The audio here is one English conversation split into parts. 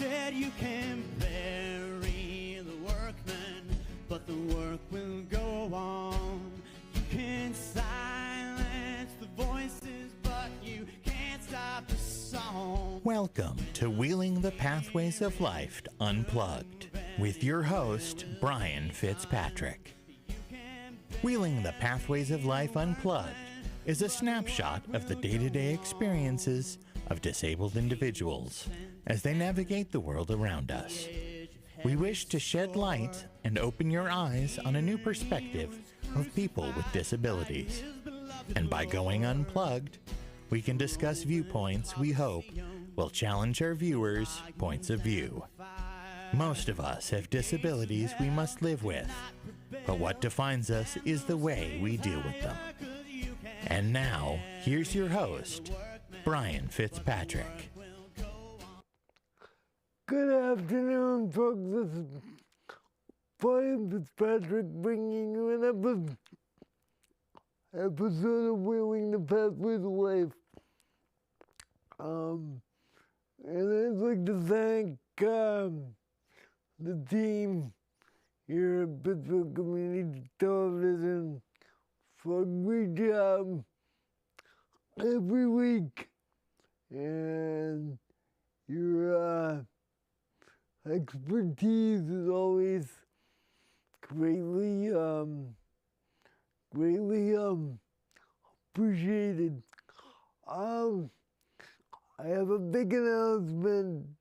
said you can bury the workman, but the work will go on. You can silence the voices, but you can't stop the song. Welcome to Wheeling the Pathways of Life Unplugged with your host, Brain Fitzpatrick. Wheeling the Pathways of Life Unplugged is a snapshot of the day-to-day experiences of disabled individuals as they navigate the world around us. We wish to shed light and open your eyes on a new perspective of people with disabilities. And by going unplugged, we can discuss viewpoints we hope will challenge our viewers' points of view. Most of us have disabilities we must live with, but what defines us is the way we deal with them. And now, here's your host, Brain Fitzpatrick. Good afternoon, folks. This is Brain Fitzpatrick bringing you an episode of Wheeling the Pathways of Life. And I'd like to thank the team here at Pittsburgh Community Television for a great job every week. And your expertise is always greatly appreciated. I have a big announcement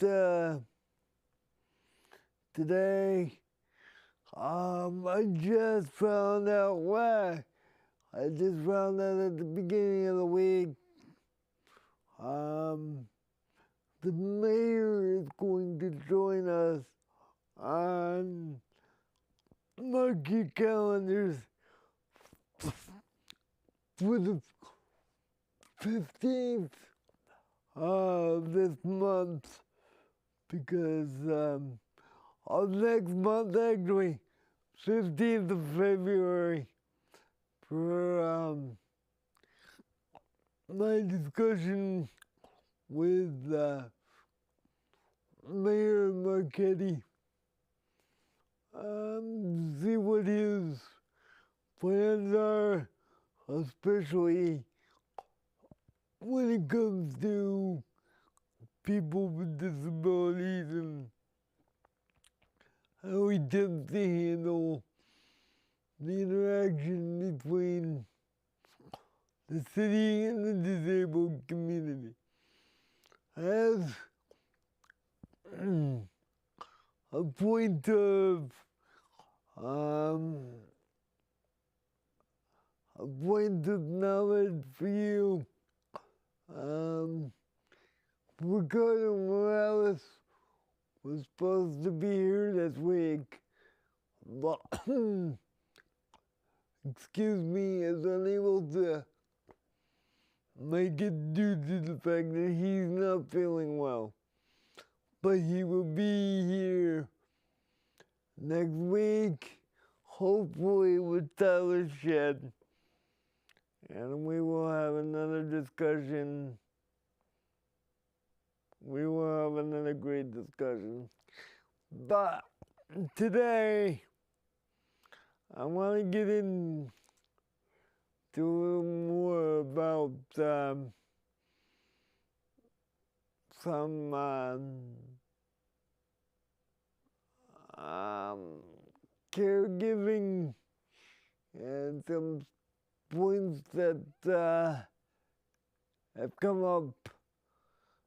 today. I just found out why. I just found out at the beginning of the week. The mayor is going to join us on, mark your calendars, for the 15th of this month, because of next month, actually, 15th of February, for my discussion with Mayor Marchetti, see what his plans are, especially when it comes to people with disabilities and how he tends to handle the interaction between the city and the disabled community. As a point of knowledge for you, Ricardo Morales was supposed to be here this week, but excuse me, is unable to make it due to the fact that he's not feeling well. But he will be here next week, hopefully with Tyler Shedd. And we will have another discussion. We will have another great discussion. But today, I want to get into a little more about some caregiving and some points that have come up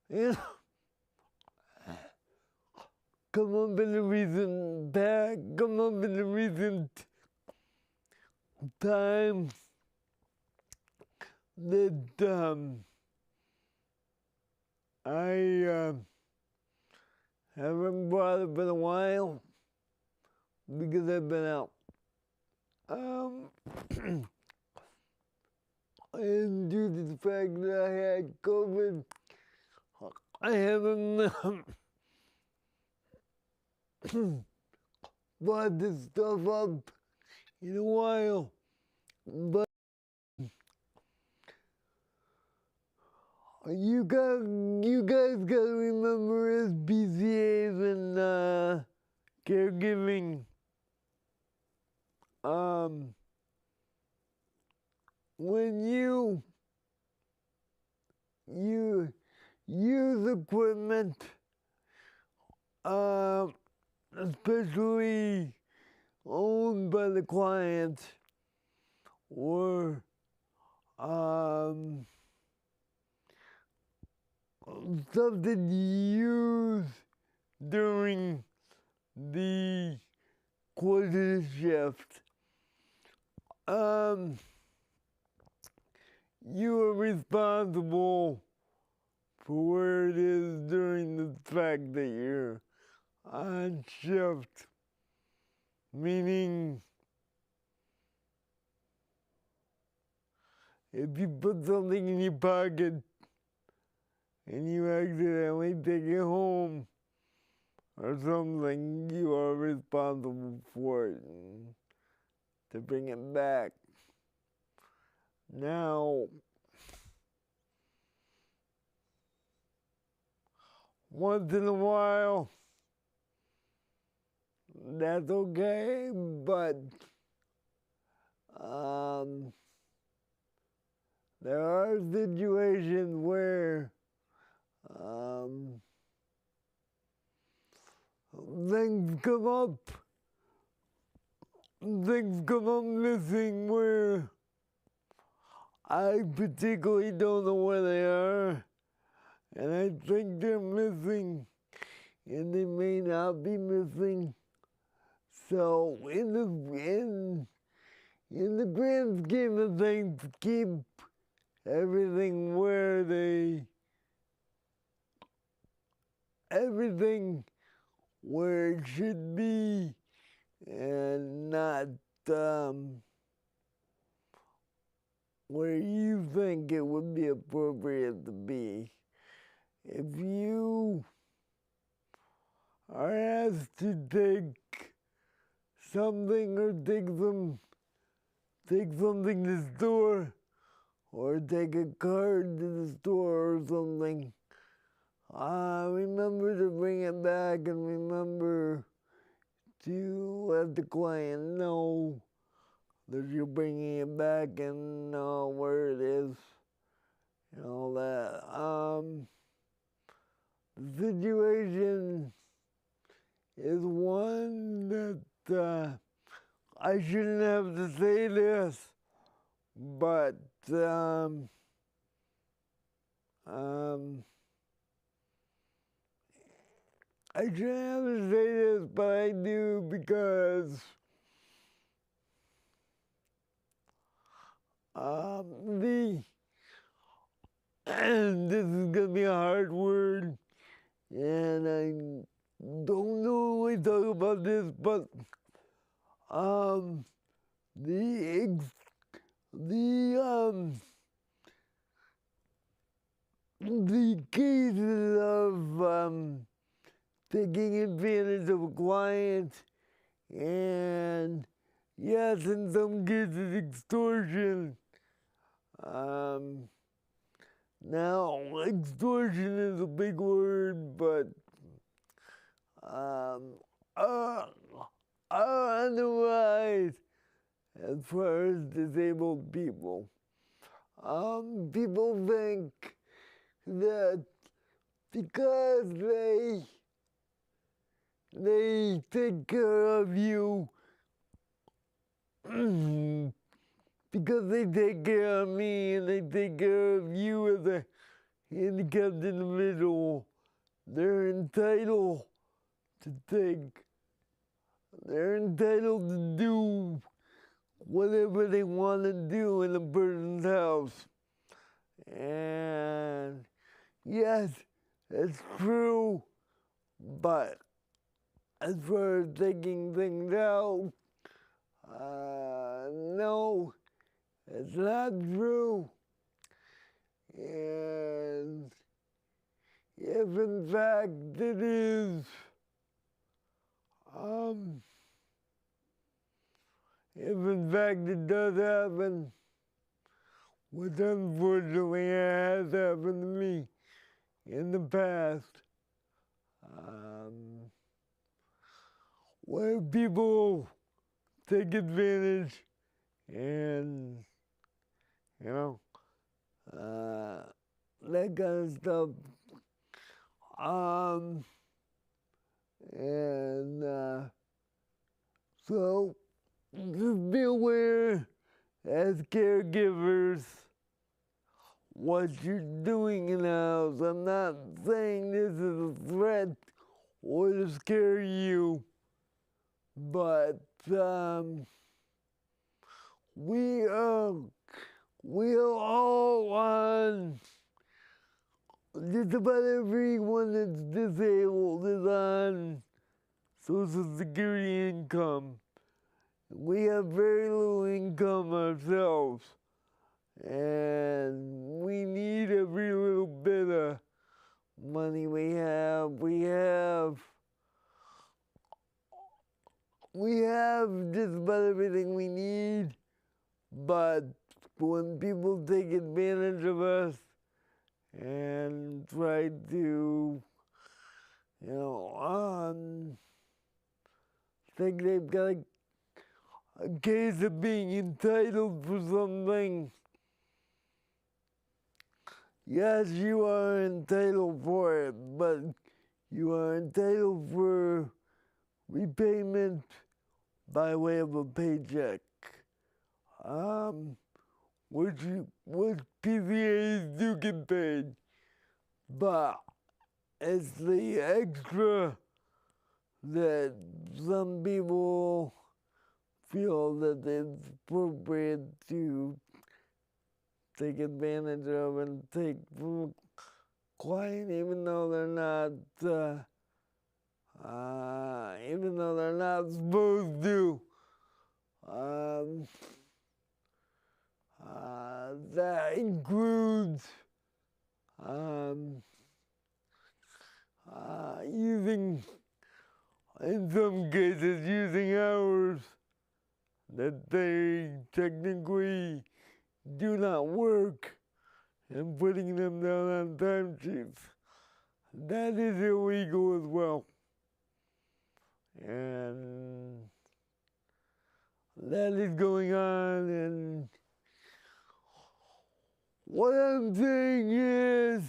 in the recent times that I haven't brought up in a while because I've been out. And due to the fact that I had COVID, I haven't brought this stuff up in a while. But you guys gotta remember SPCAs and caregiving. When you use equipment, especially owned by the client, or something you use during the course of the shift, you are responsible for where it is during the fact that you're on shift. Meaning, if you put something in your pocket and you accidentally take it home or something, you are responsible for it and to bring it back. Now, once in a while, that's okay, but there are situations where things come up missing where I particularly don't know where they are, and I think they're missing, and they may not be missing. So in the grand scheme of things, keep everything where it should be, and not where you think it would be appropriate to be. If you are asked to take something or take something to the store, or take a card to the store or something, remember to bring it back, and remember to let the client know that you're bringing it back and where it is and all that. The situation is one that I shouldn't have to say this, but I shouldn't have to say this, but I do, because this is gonna be a hard word, and I don't normally talk about this, but the cases of taking advantage of a client, and yes, in some cases extortion. Now, extortion is a big word, but on the rise as far as disabled people. People think that because they take care of you, because they take care of me and they take care of you as a handicapped individual, they're entitled to do whatever they want to do in a person's house. And yes, it's true, but as far as taking things out, no, it's not true. And if in fact it is, if in fact it does happen, which unfortunately has happened to me in the past, where people take advantage and, you know, that kind of stuff. And so just be aware as caregivers what you're doing in the house. I'm not saying this is a threat or to scare you, but we are all on, just about everyone that's disabled is on Social Security income. We have very little income ourselves, and we need every little bit of money we have. We have just about everything we need, but when people take advantage of us and try to, think they've got a case of being entitled for something, yes, you are entitled for it, but you are entitled for repayment by way of a paycheck, which PCAs do get paid, but it's the extra that some people feel that it's appropriate to take advantage of and take from a client, even though they're not supposed to. That includes using, in some cases, using hours that they technically do not work and putting them down on timesheets. That is illegal as well. And that is going on, and what I'm saying is,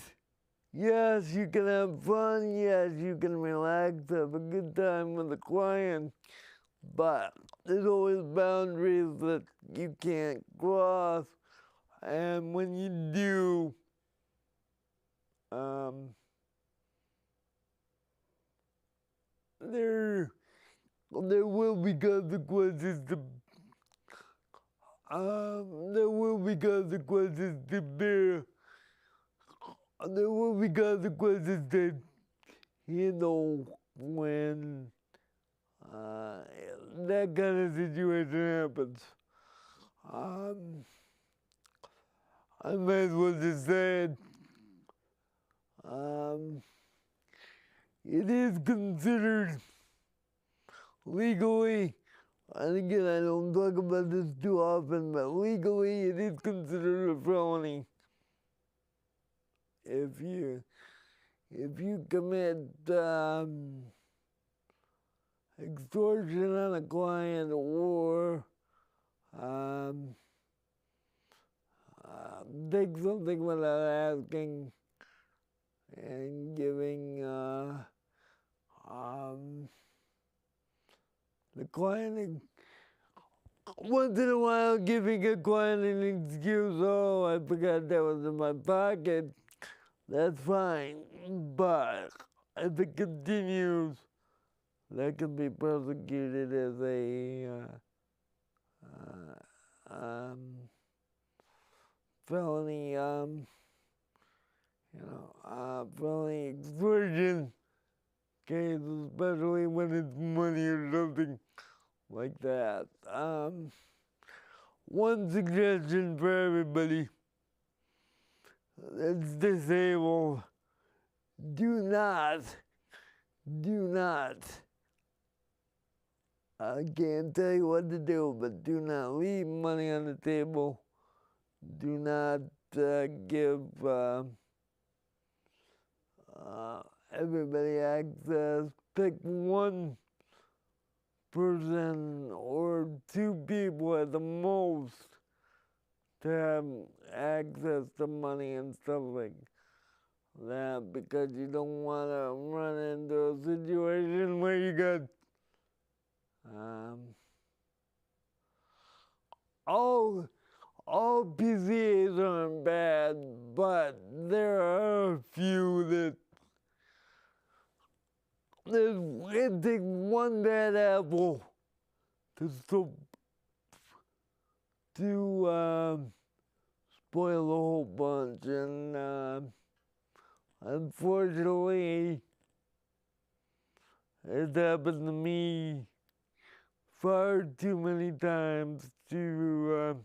yes, you can have fun, yes, you can relax, have a good time with the client, but there's always boundaries that you can't cross, and when you do, there will be consequences to there will be consequences to bear. There will be consequences to handle when that kind of situation happens. I might as well just say it. It is considered legally, and again, I don't talk about this too often, but legally it is considered a felony if you commit extortion on a client or take something without asking and giving the client, once in a while, giving a client an excuse, oh, I forgot that was in my pocket, that's fine. But if it continues, that can be prosecuted as a felony, felony extortion case, especially when it's money or something like that. One suggestion for everybody that's disabled: do not, I can't tell you what to do, but do not leave money on the table. do not give everybody access. Pick one person or two people at the most to have access to money and stuff like that, because you don't want to run into a situation where you got all PCAs aren't bad, but there are a few that it takes one bad apple to spoil the whole bunch, and unfortunately, it's happened to me far too many times to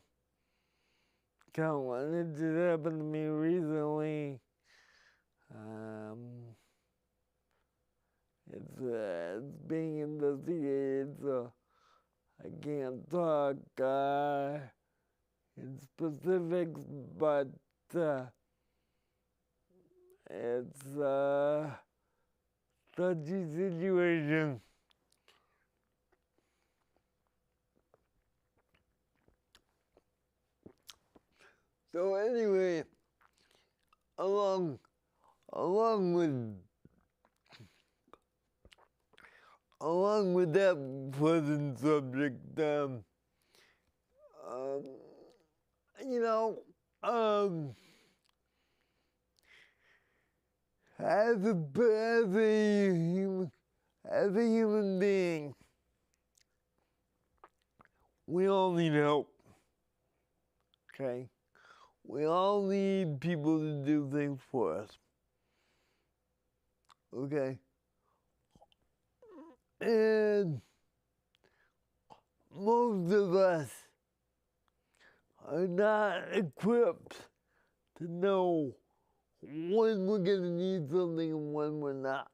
count one. It just happened to me recently. It's being investigated, so I can't talk in specifics, but it's a touchy situation. So anyway, along with that pleasant subject, you know, as a human being, we all need help. Okay, we all need people to do things for us. Okay, and most of us are not equipped to know when we're gonna need something and when we're not.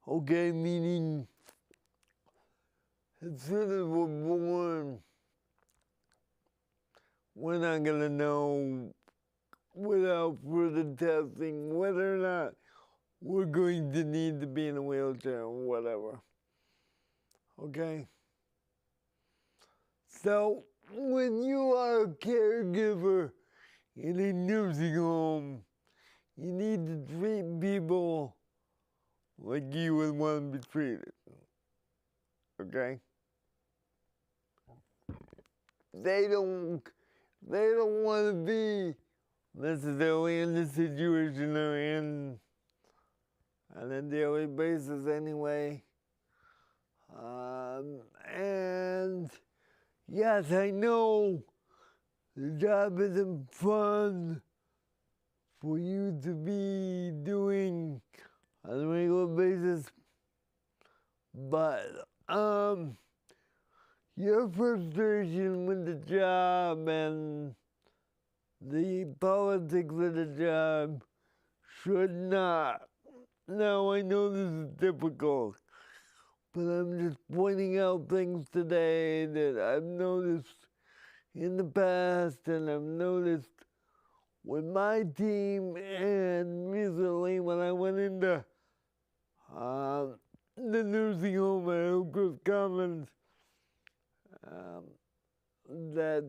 Okay, meaning as soon as we're born, we're not gonna know without further testing whether or not we're going to need to be in a wheelchair or whatever. Okay? So, when you are a caregiver in a nursing home, you need to treat people like you would want to be treated. Okay? They don't want to be necessarily in the situation they're in on a daily basis anyway. And yes, I know the job isn't fun for you to be doing on a regular basis, but your frustration with the job and the politics of the job should not. Now, I know this is difficult, but I'm just pointing out things today that I've noticed in the past, and I've noticed with my team, and recently when I went into the nursing home at Hillcrest Commons, that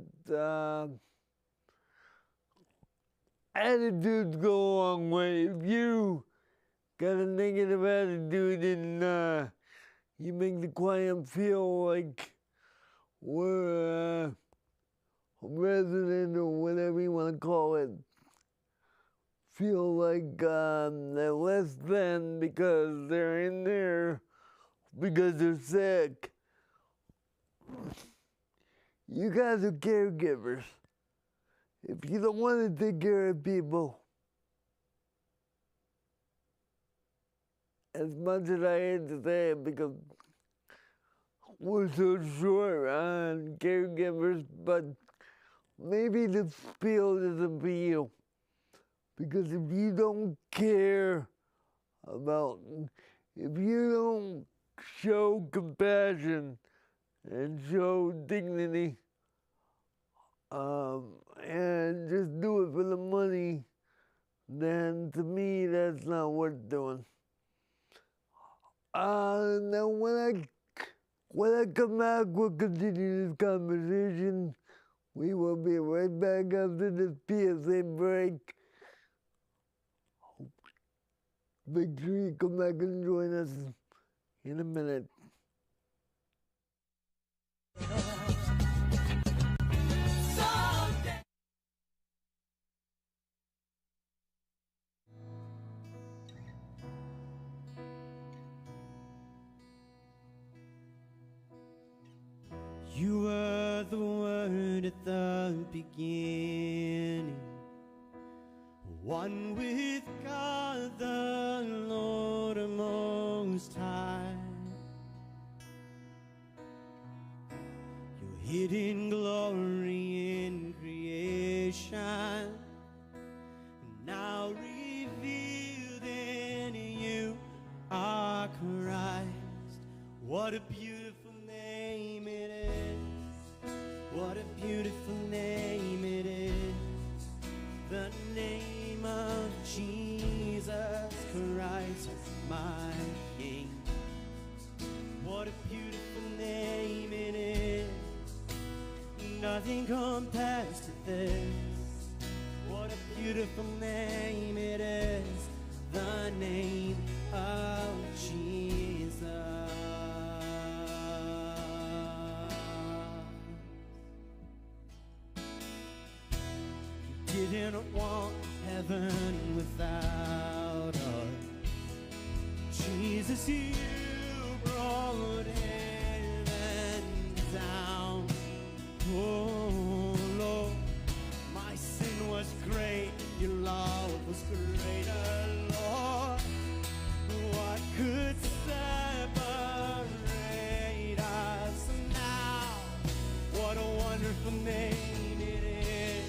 attitudes go a long way. If you got a negative attitude and you make the client feel like we're a resident or whatever you want to call it, feel like they're less than because they're in there because they're sick. You guys are caregivers. If you don't want to take care of people, as much as I hate to say it because we're so short on caregivers, but maybe this field isn't for you. Because if you don't care about, if you don't show compassion and show dignity, and just do it for the money, then to me that's not worth doing. Now when I come back, we'll continue this conversation. We will be right back after this PSA break. Make sure you come back and join us in a minute. You were the Word at the beginning, one with God the Lord Most High. Your hidden glory in creation, now revealed in you are Christ. What a beautiful name it is. What a beautiful name it is. The name of Jesus Christ, my King. What a beautiful name it is. Nothing compares to this. What a beautiful name it is. The name of Jesus. You didn't want heaven without us. Jesus, you brought heaven down. Oh Lord, my sin was great, your love was greater, Lord. What could separate us now? What a wonderful name it is.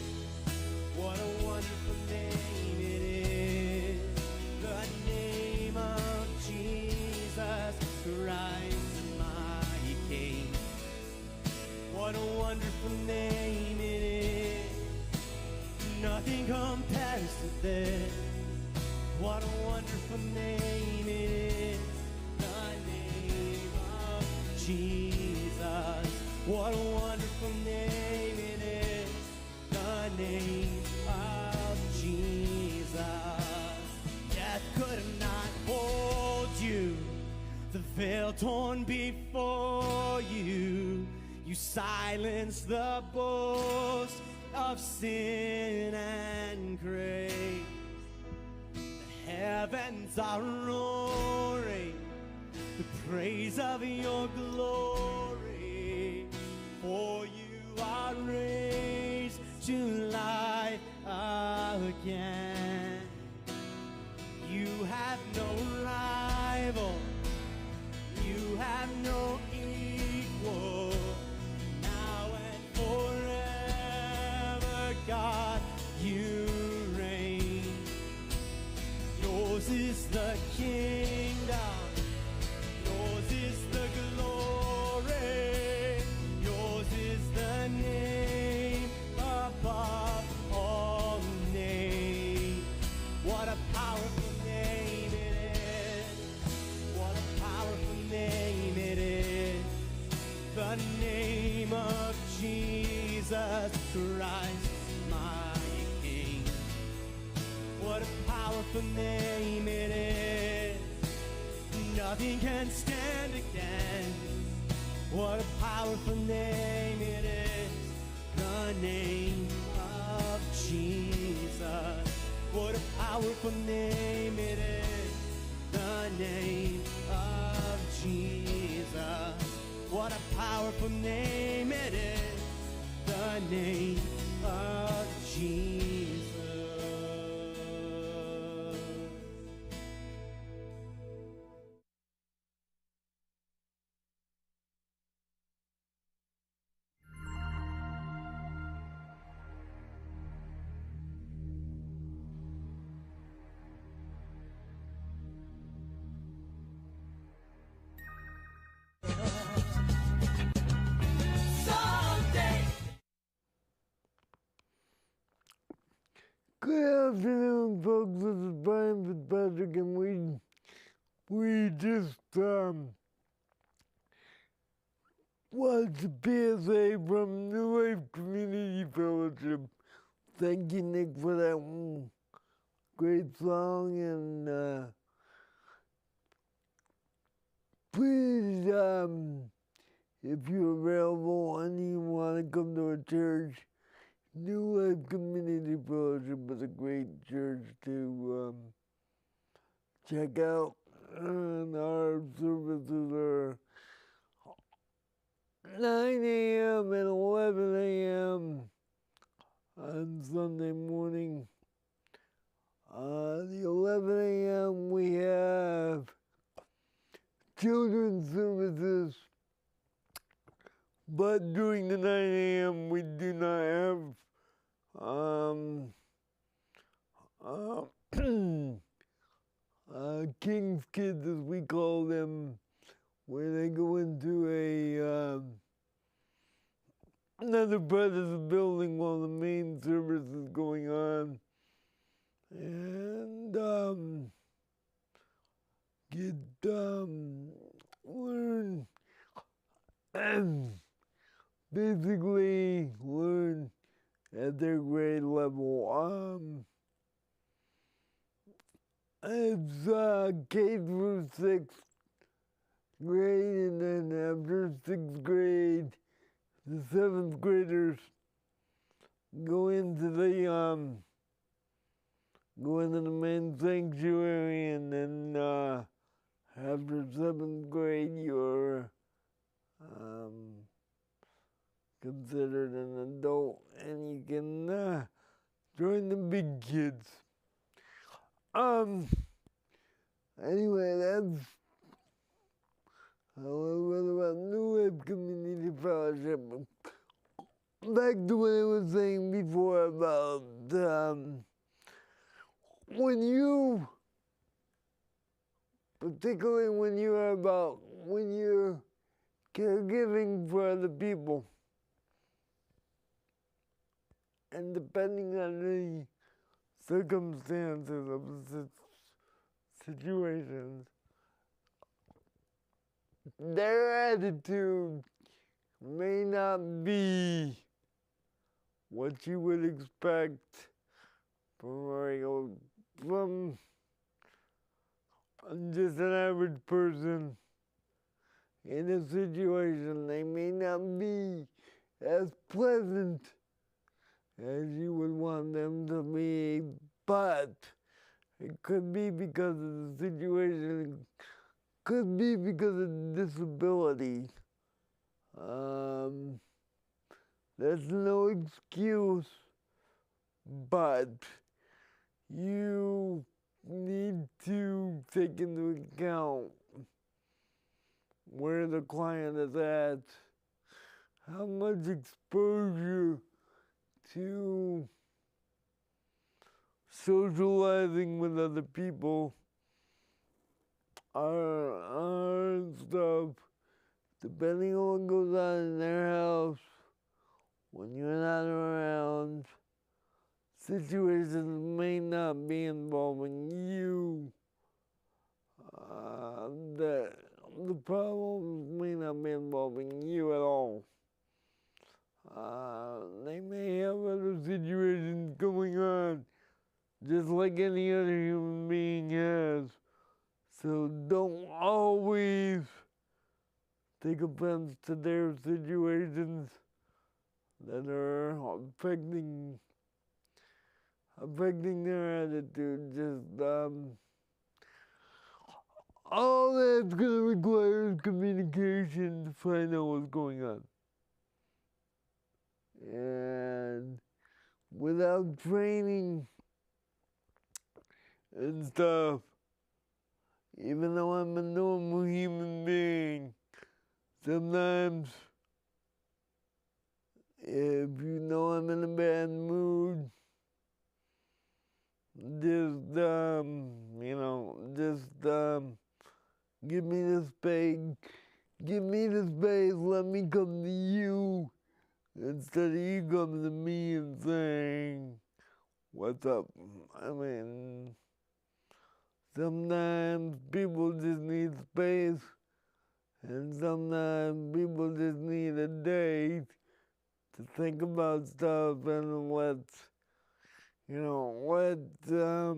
What a wonderful name it is. The name of Jesus Christ, my King. What a wonderful name it is. Nothing compares to this. What a wonderful name it is. The name of Jesus. What a wonderful name it is. The name of Jesus. Death could not hold you. The veil torn before you. You silenced the boast of sin and grace. The heavens are roaring the praise of your glory. For you are raised to life again. You have no rival. You have no equal. Now and forever, God, you reign. Yours is the kingdom. Yours is the glory. Yours is the name above all names. What a powerful name it is. What a powerful name it is. The name of Jesus Christ, my King. What a powerful name it is. Nothing can stand against. What a powerful name it is. The name of Jesus. What a powerful name it is. The name of Jesus. What a powerful name it is. The name of Jesus. Good afternoon, folks. This is Brian Fitzpatrick, and we just watched a PSA from New Life Community Fellowship. Thank you, Nick, for that great song, and please, if you're available and you want to come to a church, New Life Community Fellowship is a great church to check out, and our services are 9 a.m. and 11 a.m. on Sunday morning. The 11 a.m. we have children's services, but during the 9 a.m. we do not have King's Kids, as we call them, where they go into another part of the building while the main service is going on, and learn basically learn at their grade level. It's K through 6th grade, and then after 6th grade, the 7th graders go into the main sanctuary, and then after 7th grade, you're considered an adult, and you can join the big kids. Anyway, that's a little bit about New Life Community Fellowship. Back to what I was saying before about particularly when you're caregiving for other people, and depending on the circumstances of the situations, their attitude may not be what you would expect from just an average person in a situation. They may not be as pleasant as you would want them to be, but it could be because of the situation, it could be because of disability. That's no excuse, but you need to take into account where the client is at, how much exposure to socializing with other people are stuff, depending on what goes on in their house when you're not around. Situations may not be involving you. The problems may not be involving you at all. They may have other situations going on, just like any other human being has. So don't always take offense to their situations that are affecting their attitude. Just all that's going to require is communication to find out what's going on. And without training and stuff, even though I'm a normal human being, sometimes if you know I'm in a bad mood, just give me the space, let me come to you, instead of you coming to me and saying what's up. I mean, sometimes people just need space, and sometimes people just need a day to think about stuff and you know, what the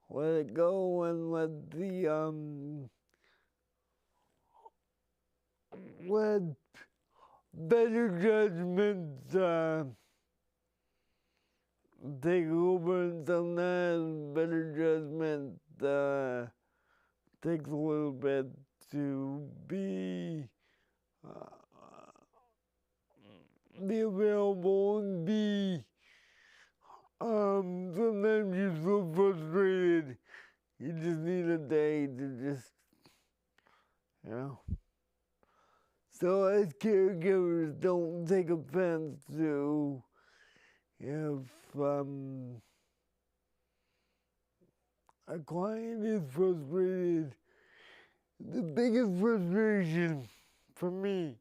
let it go and let better judgments take over, and sometimes better judgment takes a little bit to be available and be sometimes you're so frustrated you just need a day to just, you know. So as caregivers, don't take offense to if a client is frustrated. The biggest frustration for me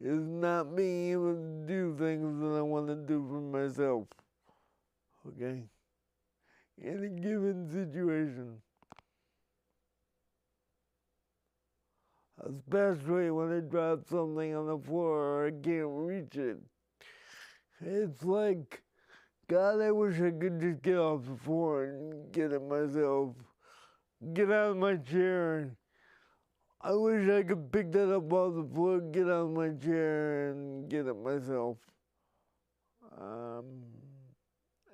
is not being able to do things that I want to do for myself. Okay? In a given situation. Especially when I drop something on the floor or I can't reach it. It's like, God, I wish I could just get off the floor and get it myself. Get out of my chair. I wish I could pick that up off the floor, get out of my chair, and get it myself.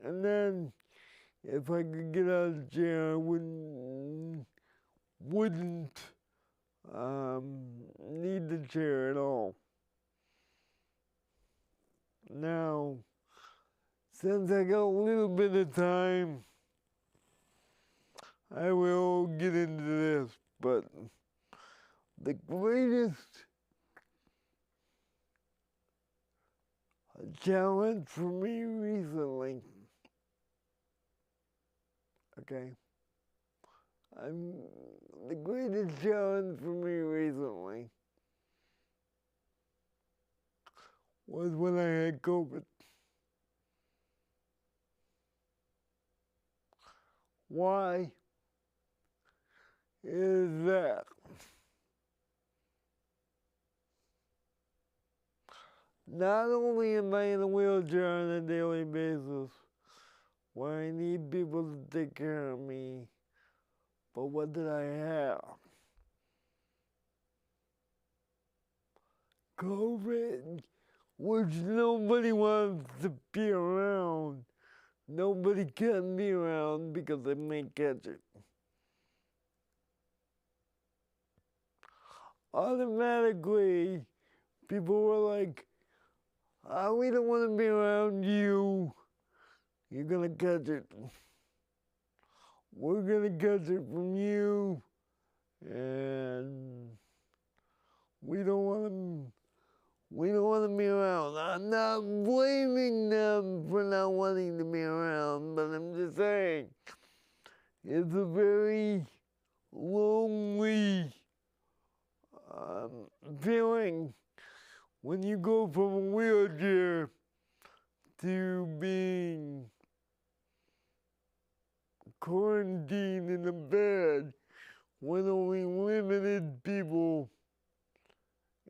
And then, if I could get out of the chair, I wouldn't need the chair at all. Now, since I got a little bit of time, I will get into this, but the greatest challenge for me recently, okay, the greatest challenge for me recently was when I had COVID. Why is that? Not only am I in a wheelchair on a daily basis, where I need people to take care of me, but what did I have? COVID, which nobody wants to be around. Nobody can be around because they may catch it. Automatically, people were like, we don't want to be around you. You're going to catch it. We're going to catch it from you. And we don't want to be around. I'm not blaming them for not wanting to be around, but I'm just saying, it's a very lonely feeling when you go from a wheelchair to being quarantined in a bed when only limited people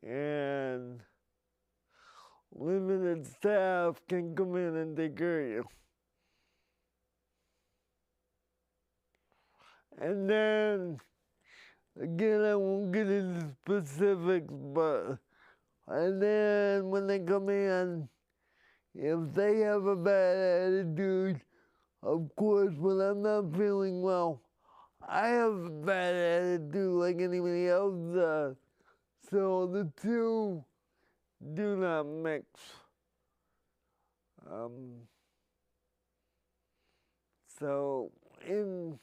and limited staff can come in and take care of you. And then, again, I won't get into specifics, but, and then when they come in, if they have a bad attitude, of course, when I'm not feeling well, I have a bad attitude like anybody else does. So the two do not mix. So in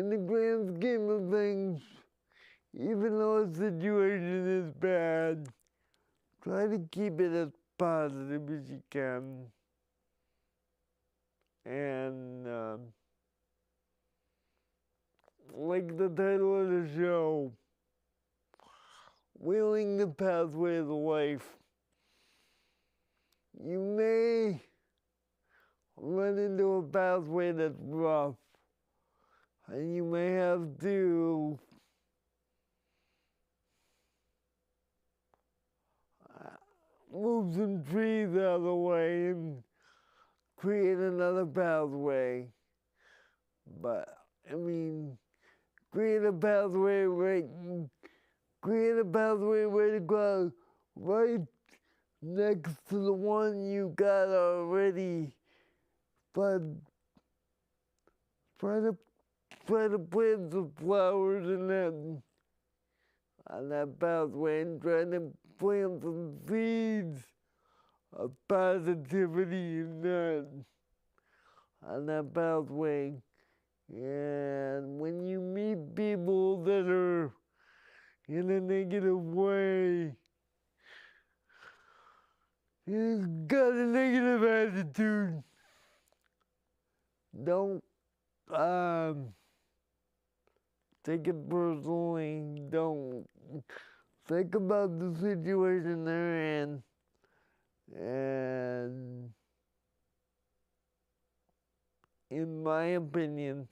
the grand scheme of things, even though the situation is bad, try to keep it as positive as you can. And like the title of the show, wheeling the pathway of life, you may run into a pathway that's rough, and you may have to move some trees out of the way and create another pathway. But, I mean, create a pathway right across, right next to the one you got already. But try to plant some flowers on that pathway, and try to plant some seeds of positivity on that pathway. And when you meet people that are in a negative way, you've got a negative attitude, don't take it personally. Don't think about the situation they're in, and in my opinion,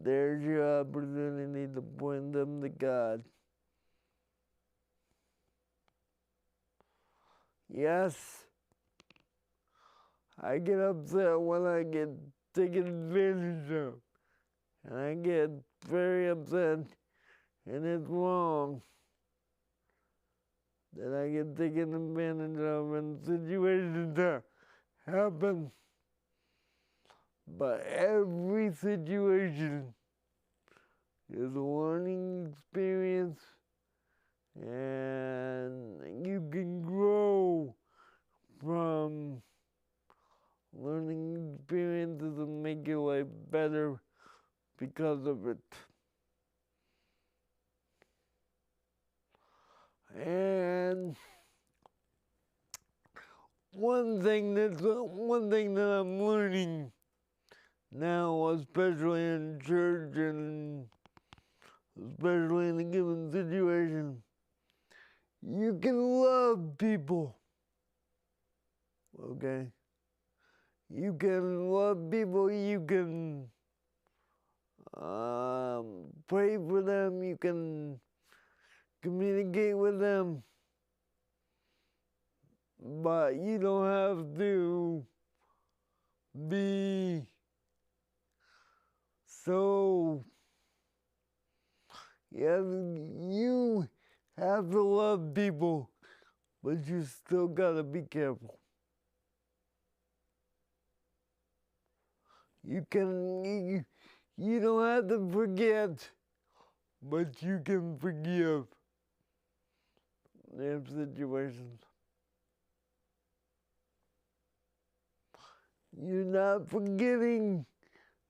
there's your opportunity to point them to God. Yes, I get upset when I get taken advantage of, and I get very upset, and it's wrong that I get taken advantage of in situations that happen. But every situation is a learning experience, and you can grow from learning experiences and make your life better because of it. And one thing that I'm learning now, especially in church and especially in a given situation, you can love people. Okay? You can love people, you can pray for them, you can communicate with them, but you don't have to be so, you have to love people, but you still gotta be careful. You don't have to forget, but you can forgive. There's situations. You're not forgetting,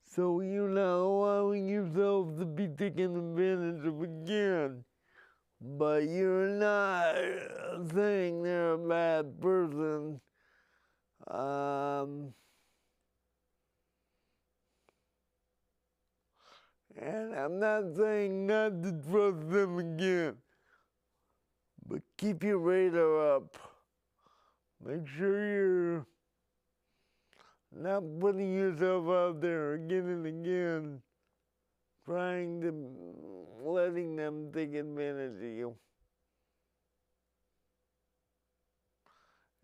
so you're not allowing yourself to be taken advantage of again. But you're not saying they're a bad person. And I'm not saying not to trust them again, but keep your radar up. Make sure you're not putting yourself out there again and again, letting them take advantage of you.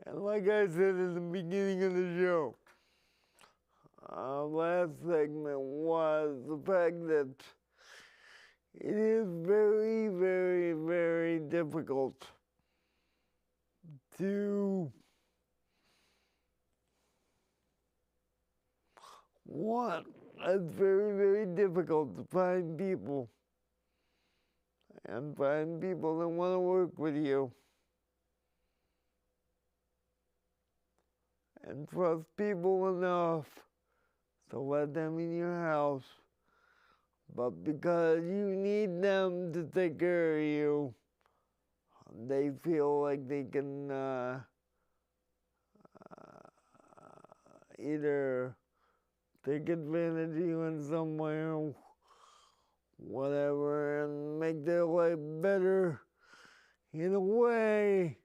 And like I said in the beginning of the show, last segment was the fact that it is very, very, very difficult to it's very, very difficult to find people that want to work with you and trust people enough to let them in your house. But because you need them to take care of you, they feel like they can either take advantage of you in some way, whatever, and make their life better in a way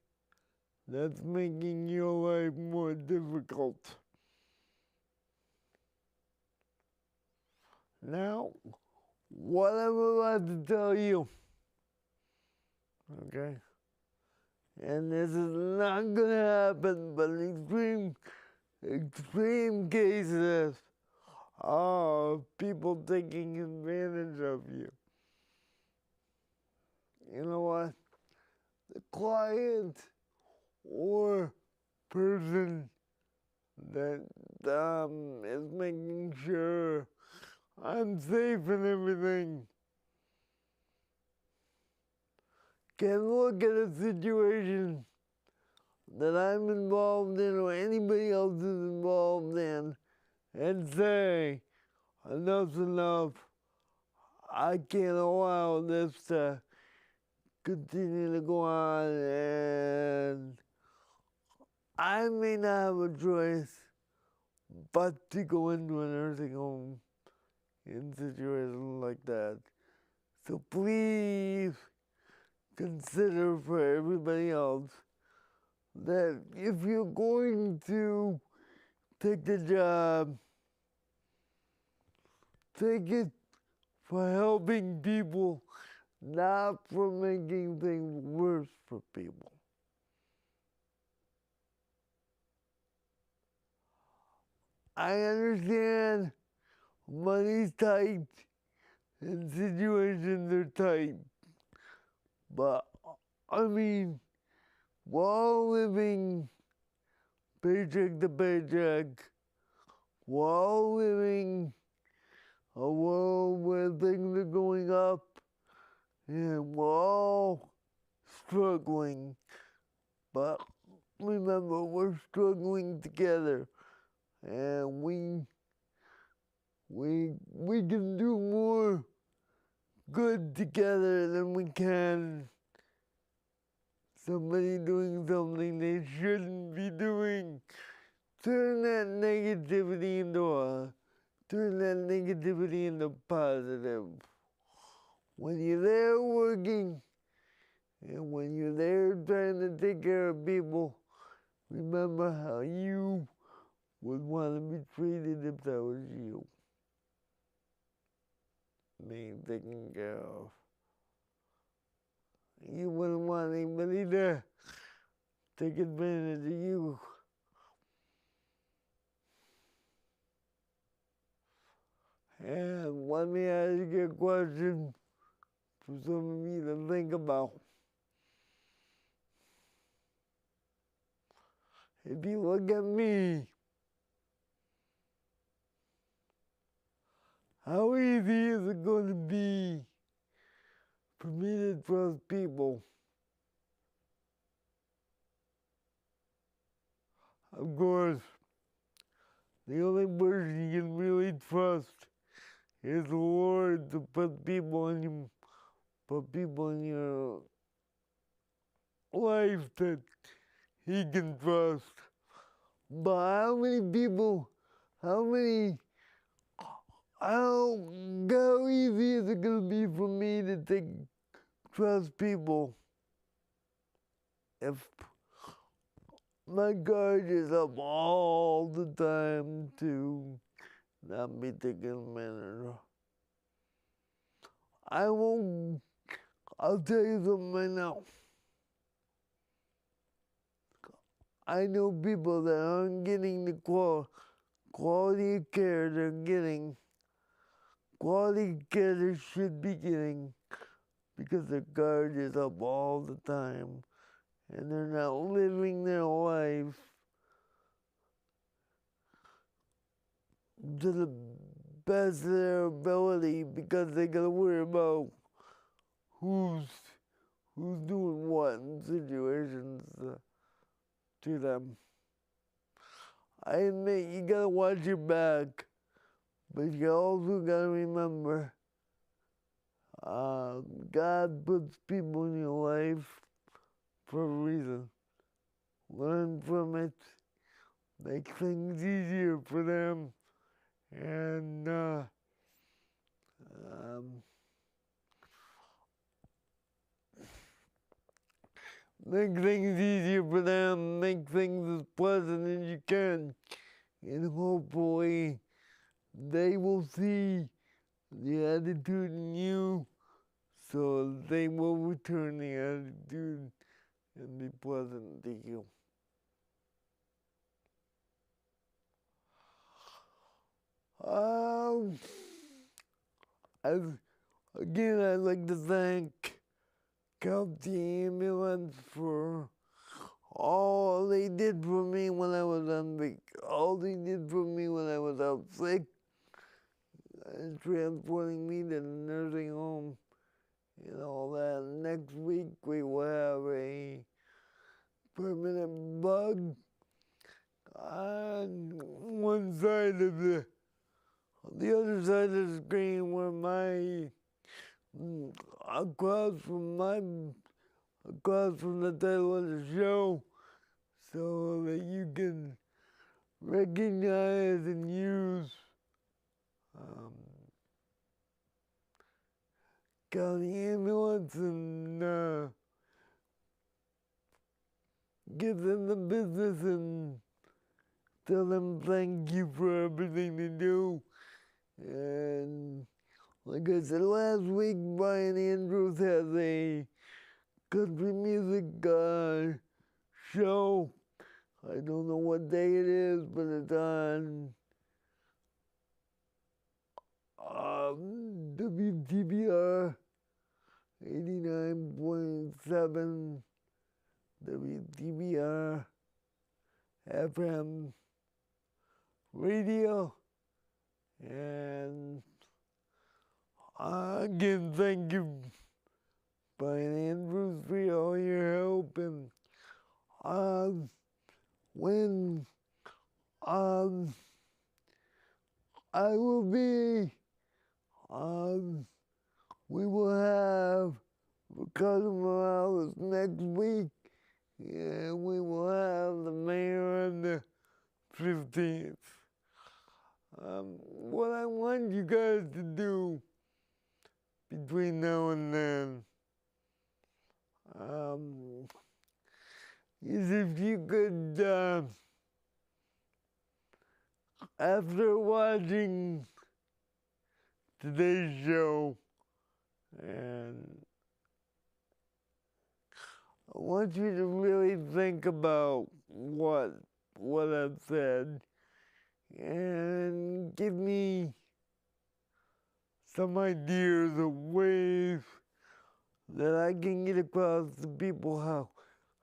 that's making your life more difficult. Now, what I'm about to tell you, okay, and this is not gonna happen, but extreme cases of people taking advantage of you. You know what? The client or person that is making sure I'm safe and everything can look at a situation that I'm involved in or anybody else is involved in and say, enough's enough. I can't allow this to continue to go on, and I may not have a choice but to go into a nursing home in situations like that. So please consider for everybody else that if you're going to take the job, take it for helping people, not for making things worse for people. I understand money's tight and situations are tight, but I mean, we're all living paycheck to paycheck. We're all living a world where things are going up and we're all struggling. But remember, we're struggling together, and we can do more good together than we can somebody doing something they shouldn't be doing. Turn that negativity into positive. When you're there working, and when you're there trying to take care of people, remember how you would want to be treated if that was you being taken care of. You wouldn't want anybody to take advantage of you. And let me ask you a question for some of you to think about. If you look at me, how easy is it going to be for me to trust people? Of course, the only person you can really trust is the Lord to put people in your life that He can trust. But how easy is it going to be for me to trust people if my guard is up all the time to not be taken advantage of? I'll tell you something right now. I know people that aren't getting the quality of care they're getting, quality care they should be getting, because their guard is up all the time and they're not living their life to the best of their ability because they gotta worry about who's doing what in situations to them. I admit you gotta watch your back, but you also gotta remember God puts people in your life for a reason. Learn from it, make things easier for them, and make things easier for them, make things as pleasant as you can, and hopefully they will see the attitude in you, so they will return the attitude and be pleasant to you. As, again, I'd like to thank County Ambulance for all they did for me when I was on vacation, all they did for me when I was out sick, transporting me to the nursing home and all that. Next week we will have a permanent bug on one side of the other side of the screen where across from the title of the show, so that you can recognize and use county ambulance and give them the business and tell them thank you for everything they do. And like I said last week, Brian Andrews has a country music show. I don't know what day it is, but it's on WTBR 89.7 WTBR FM radio. And again, thank you, Brian Andrews, for all your help. And when I will be, we will have Ricardo Morales next week, and we will have the mayor on the 15th. What I want you guys to do between now and then is if you could, after watching today's show, and I want you to really think about what I've said and give me some ideas of ways that I can get across to people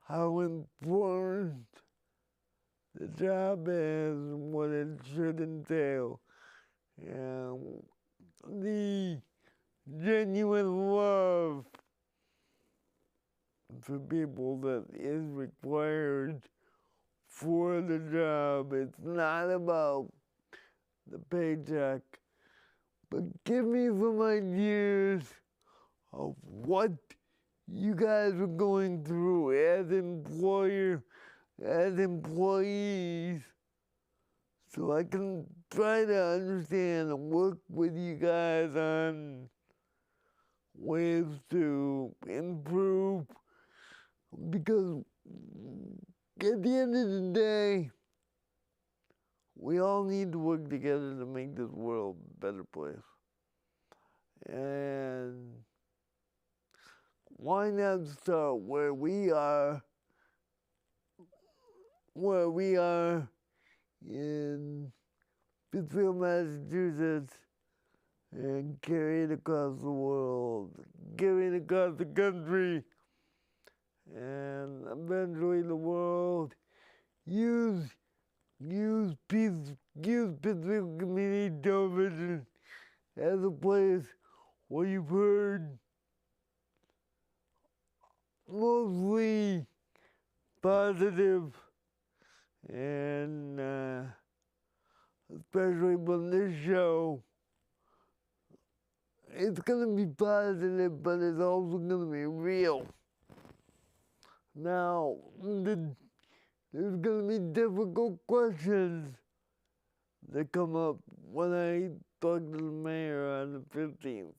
how important the job is and what it should entail. And the genuine love for people that is required for the job. It's not about the paycheck, but give me some ideas of what you guys are going through as employees, so I can try to understand and work with you guys on ways to improve, because at the end of the day, we all need to work together to make this world a better place. And why not start where we are in Pittsfield, Massachusetts, and carry it across the world, carry it across the country, and eventually the world. Use Pittsfield Community Television as a place where you've heard mostly positive, and especially when this show, it's going to be positive, but it's also going to be real. Now, there's going to be difficult questions that come up when I talk to the mayor on the 15th.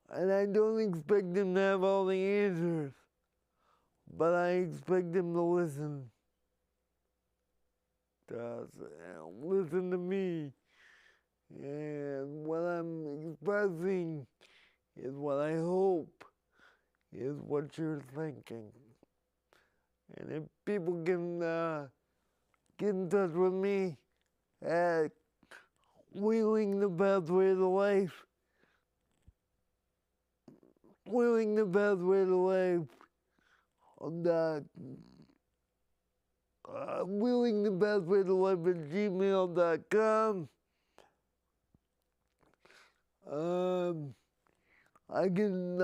And I don't expect them to have all the answers. but I expect him to listen to us, listen to me. And what I'm expressing is what I hope is what you're thinking. And if people can get in touch with me at Wheeling the Pathway to Life, Wheeling the Pathway to Life, Wheeling the Pathway to Life at gmail.com. I can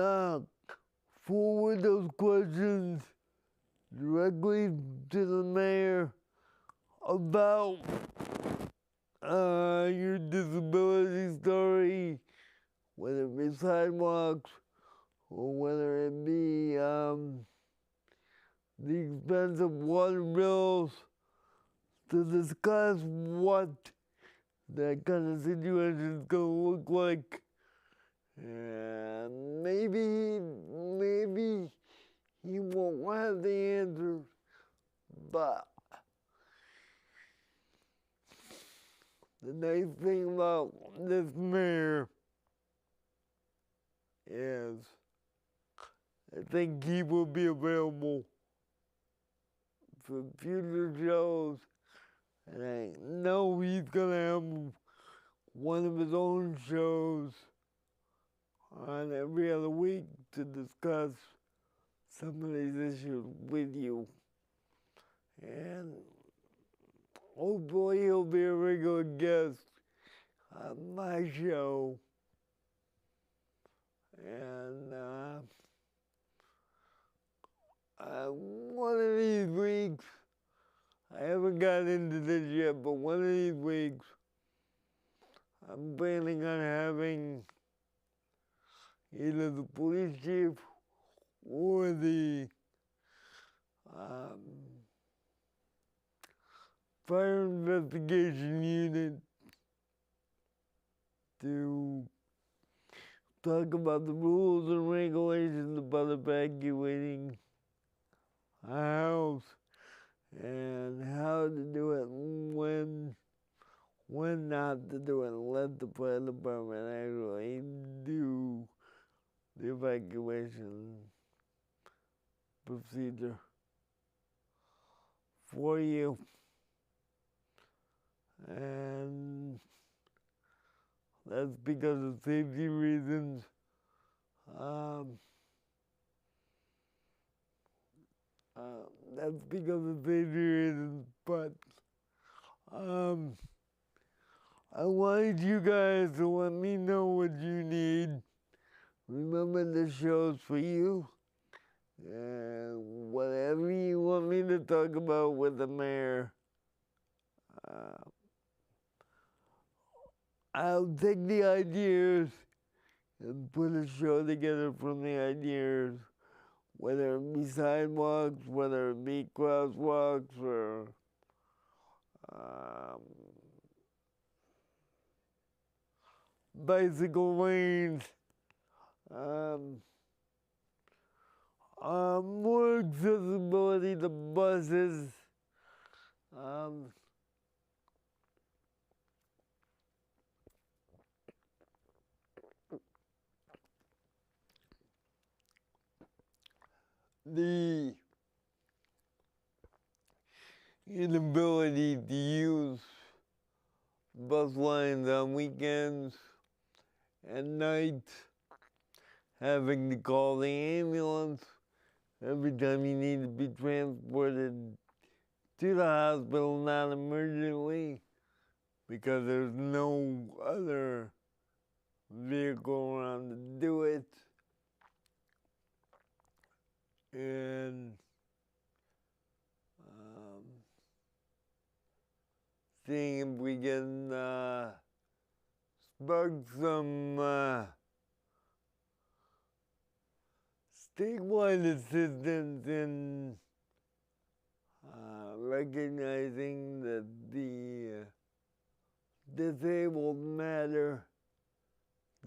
forward those questions directly to the mayor about your disability story, whether it be sidewalks or whether it be the expensive water bills, to discuss what that kind of situation is going to look like. And maybe he won't have the answers, but the nice thing about this mayor is I think he will be available for future shows, and I know he's gonna have one of his own shows on every other week to discuss some of these issues with you. And hopefully he'll be a regular guest on my show. And one of these weeks, I haven't got into this yet, but one of these weeks, I'm planning on having either the police chief or the fire investigation unit to talk about the rules and regulations about evacuating a house and how to do it, when not to do it, and let the fire department actually do the evacuation procedure for you. And that's because of safety reasons. That's because of safety reasons, but I wanted you guys to let me know what you need. Remember, the show's for you. And whatever you want me to talk about with the mayor, I'll take the ideas and put a show together from the ideas, whether it be sidewalks, whether it be crosswalks, or bicycle lanes, more accessibility to buses, the inability to use bus lines on weekends and nights, having to call the ambulance every time you need to be transported to the hospital non-emergently because there's no other vehicle around to do it. And seeing if we can spark some statewide assistance in recognizing that the disabled matter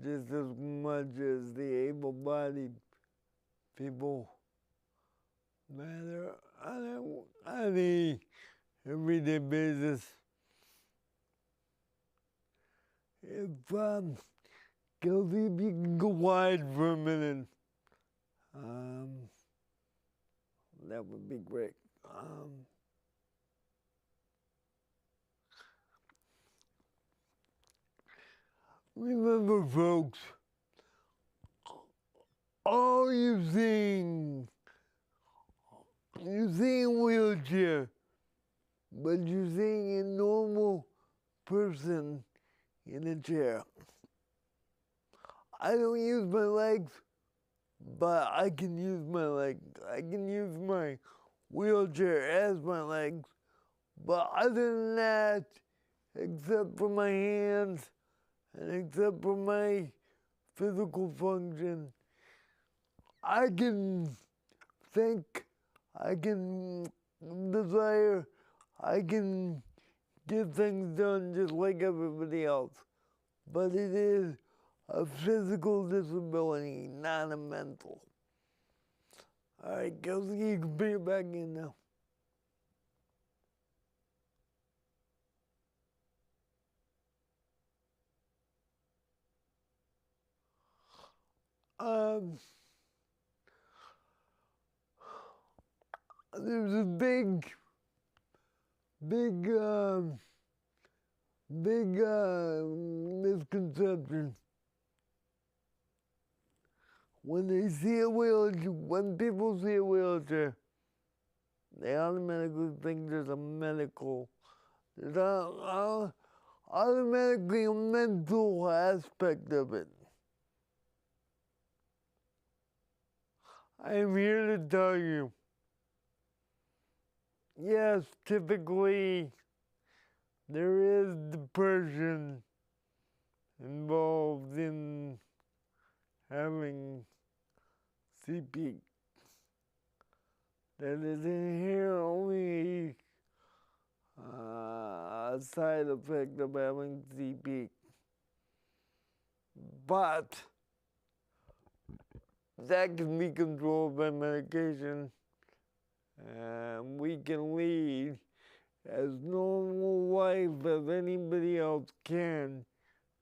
just as much as the able-bodied people. matter on a everyday basis. If Kelsey, if you can go wide for a minute, that would be great. Remember, folks, all you're seeing a wheelchair, but you're seeing a normal person in a chair. I don't use my legs, but I can use my legs. I can use my wheelchair as my legs. But other than that, except for my hands and except for my physical function, I can think, I can desire, I can get things done just like everybody else. But it is a physical disability, not a mental. All right, Kelsey, you can bring it back in now. There's a big misconception when they see a wheelchair. When people see a wheelchair, they automatically think there's automatically a mental aspect of it. I am here to tell you, yes, typically there is depression involved in having CP. That is inherently a side effect of having CP. But that can be controlled by medication, and we can lead as normal life as anybody else can,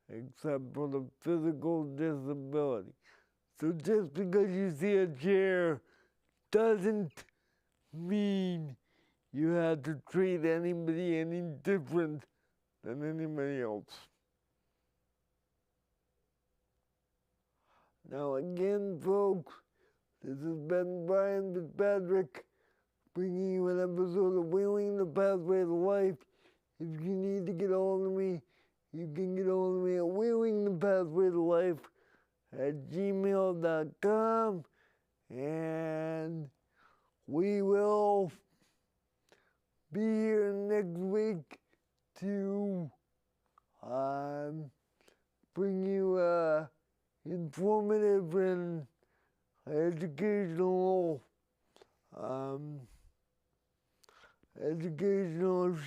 except for the physical disability. So just because you see a chair doesn't mean you have to treat anybody any different than anybody else. Now again, folks, this has been Brain Fitzpatrick, bringing you an episode of Wheeling the Pathway to Life. If you need to get hold of me, you can get hold of me at wheelingthepathwaytolife@gmail.com, and we will be here next week to bring you informative and educational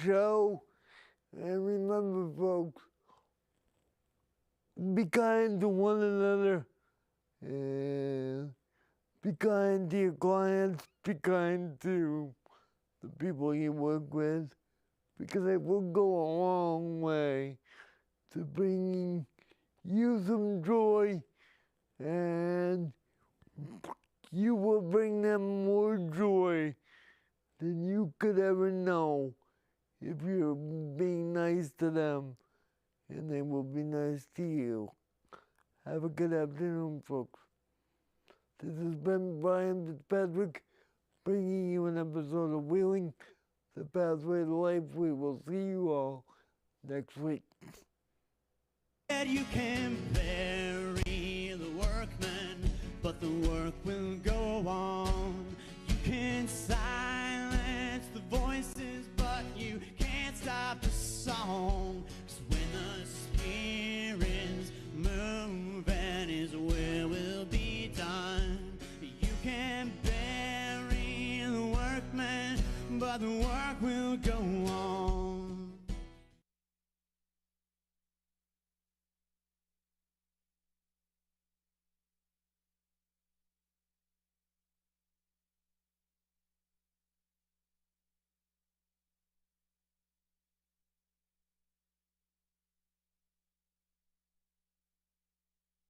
show. And remember, folks, be kind to one another, and be kind to your clients, be kind to the people you work with, because it will go a long way to bringing you some joy, and you will bring them more joy than you could ever know if you're being nice to them, and they will be nice to you. Have a good afternoon, folks. This has been Brain Fitzpatrick, bringing you an episode of Wheeling the Pathway to Life. We will see you all next week. You can bury the workman, but the work will go on. You can silence the voices, but you can't stop the song. 'Cause when the spirit's moving is where we'll be done. You can bury the workman, but the work will go on.